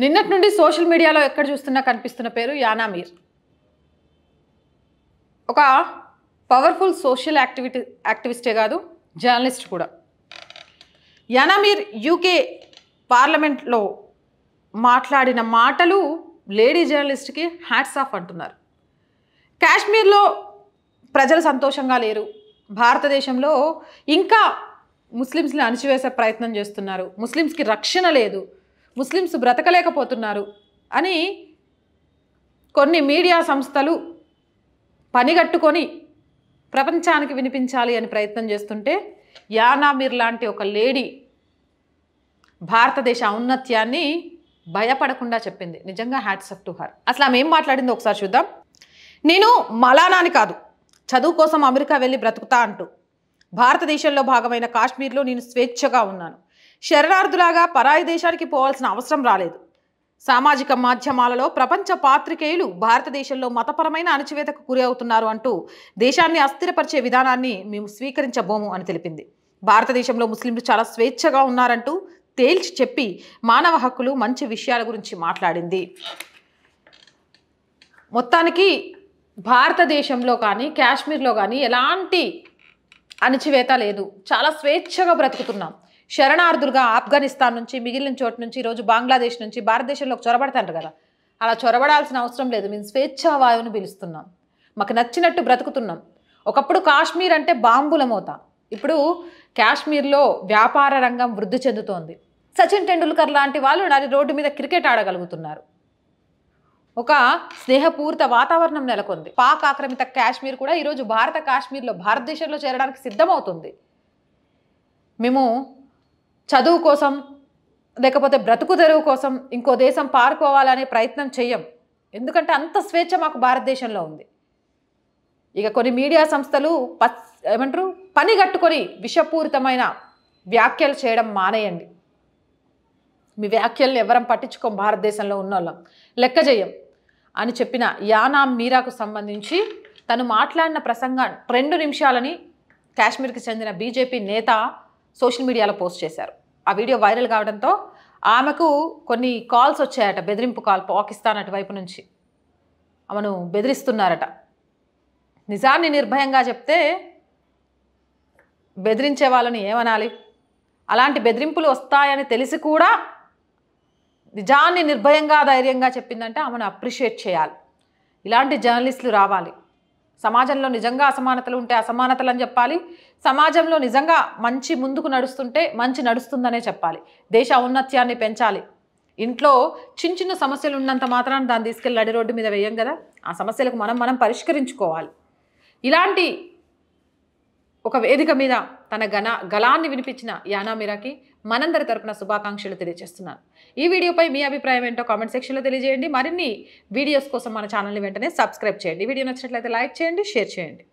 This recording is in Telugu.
నిన్నటి నుండి సోషల్ మీడియాలో ఎక్కడ చూస్తున్నా కనిపిస్తున్న పేరు యానా మీర్. ఒక పవర్ఫుల్ సోషల్ యాక్టివిస్టే కాదు, జర్నలిస్ట్ కూడా. యానా మీర్ యూకే పార్లమెంట్లో మాట్లాడిన మాటలు లేడీ జర్నలిస్ట్కి హ్యాట్స్ ఆఫ్ అంటున్నారు. కాశ్మీర్లో ప్రజలు సంతోషంగా లేరు, భారతదేశంలో ఇంకా ముస్లిమ్స్ని అణిచివేసే ప్రయత్నం చేస్తున్నారు, ముస్లిమ్స్కి రక్షణ లేదు, ముస్లిమ్స్ బ్రతకలేకపోతున్నారు అని కొన్ని మీడియా సంస్థలు పనిగట్టుకొని ప్రపంచానికి వినిపించాలి అని ప్రయత్నం చేస్తుంటే యానా మీర్ లాంటి ఒక లేడీ భారతదేశ ఔన్నత్యాన్ని భయపడకుండా చెప్పింది. నిజంగా హ్యాట్స్ ఆఫ్ టు హర్. అసలు ఆమె ఏం మాట్లాడిందో ఒకసారి చూద్దాం. నేను మలానాని కాదు, చదువు కోసం అమెరికా వెళ్ళి బ్రతుకుతా అంటూ భారతదేశంలో భాగమైన కాశ్మీర్లో నేను స్వేచ్ఛగా ఉన్నాను. శరణార్థులాగా పరాయి దేశానికి పోవాల్సిన అవసరం రాలేదు. సామాజిక మాధ్యమాలలో ప్రపంచ పాత్రికేయులు భారతదేశంలో మతపరమైన అణచివేతకు గురి అవుతున్నారు అంటూ దేశాన్ని అస్థిరపరిచే విధానాన్ని మేము స్వీకరించబోము అని తెలిపింది. భారతదేశంలో ముస్లింలు చాలా స్వేచ్ఛగా ఉన్నారంటూ తేల్చి చెప్పి మానవ హక్కులు, మంచి విషయాల గురించి మాట్లాడింది. మొత్తానికి భారతదేశంలో కానీ కాశ్మీర్లో కానీ ఎలాంటి అణచివేత లేదు, చాలా స్వేచ్ఛగా బ్రతుకుతున్నాం. శరణార్థులుగా ఆఫ్ఘనిస్తాన్ నుంచి, మిగిలిన చోటు నుంచి, ఈరోజు బంగ్లాదేశ్ నుంచి భారతదేశంలోకి చొరబడతాంటారు కదా, అలా చొరబడాల్సిన అవసరం లేదు. మేము స్వేచ్ఛా వాయువును పిలుస్తున్నాం, మాకు నచ్చినట్టు బ్రతుకుతున్నాం. ఒకప్పుడు కాశ్మీర్ అంటే బాంబుల మోత, ఇప్పుడు కాశ్మీర్లో వ్యాపార రంగం వృద్ధి చెందుతోంది. సచిన్ టెండూల్కర్ లాంటి వాళ్ళు రోడ్డు మీద క్రికెట్ ఆడగలుగుతున్నారు. ఒక స్నేహపూరిత వాతావరణం నెలకొంది. పాక్ ఆక్రమిత కాశ్మీర్ కూడా ఈరోజు భారతదేశంలో చేరడానికి సిద్ధమవుతుంది. మేము చదువు కోసం లేకపోతే బ్రతుకు తెరువు కోసం ఇంకో దేశం పారుకోవాలనే ప్రయత్నం చెయ్యం, ఎందుకంటే అంత స్వేచ్ఛ మాకు భారతదేశంలో ఉంది. ఇక కొన్ని మీడియా సంస్థలు పనిగట్టుకొని విషపూరితమైన వ్యాఖ్యలు చేయడం మానేయండి. మీ వ్యాఖ్యలను ఎవరం పట్టించుకోం, భారతదేశంలో ఉన్నోళ్ళం లెక్క చేయం అని చెప్పిన యానా మీరాకు సంబంధించి తను మాట్లాడిన ప్రసంగం 2 నిమిషాలని కాశ్మీర్కి చెందిన బీజేపీ నేత సోషల్ మీడియాలో పోస్ట్ చేశారు. ఆ వీడియో వైరల్ కావడంతో ఆమెకు కొన్ని కాల్స్ వచ్చాయట, బెదిరింపు కాల్, పాకిస్తాన్ అటువైపు నుంచి ఆమెను బెదిరిస్తున్నారట. నిజాన్ని నిర్భయంగా చెప్తే బెదిరించే వాళ్ళని ఏమనాలి? అలాంటి బెదిరింపులు వస్తాయని తెలిసి కూడా నిజాన్ని నిర్భయంగా, ధైర్యంగా చెప్పిందంటే ఆమెను అప్రిషియేట్ చేయాలి. ఇలాంటి జర్నలిస్టులు రావాలి. సమాజంలో నిజంగా అసమానతలు ఉంటే అసమానతలు అని చెప్పాలి, సమాజంలో నిజంగా మంచి ముందుకు నడుస్తుంటే మంచి నడుస్తుందనే చెప్పాలి. దేశ ఔన్నత్యాన్ని పెంచాలి. ఇంట్లో చిన్న చిన్న సమస్యలు ఉన్నంత మాత్రాన దాన్ని తీసుకెళ్ళి నడి రోడ్డు మీద వేయం కదా, ఆ సమస్యలకు మనం పరిష్కరించుకోవాలి. ఇలాంటి ఒక వేదిక మీద తన గళాన్ని వినిపించిన యానా మీరాకి మనందరి తరపున శుభాకాంక్షలు తెలియజేస్తున్నాను. ఈ వీడియోపై మీ అభిప్రాయం ఏంటో కామెంట్ సెక్షన్లో తెలియజేయండి. మరిన్ని వీడియోస్ కోసం మన ఛానల్ని వెంటనే సబ్స్క్రైబ్ చేయండి. వీడియో నచ్చినట్లయితే లైక్ చేయండి, షేర్ చేయండి.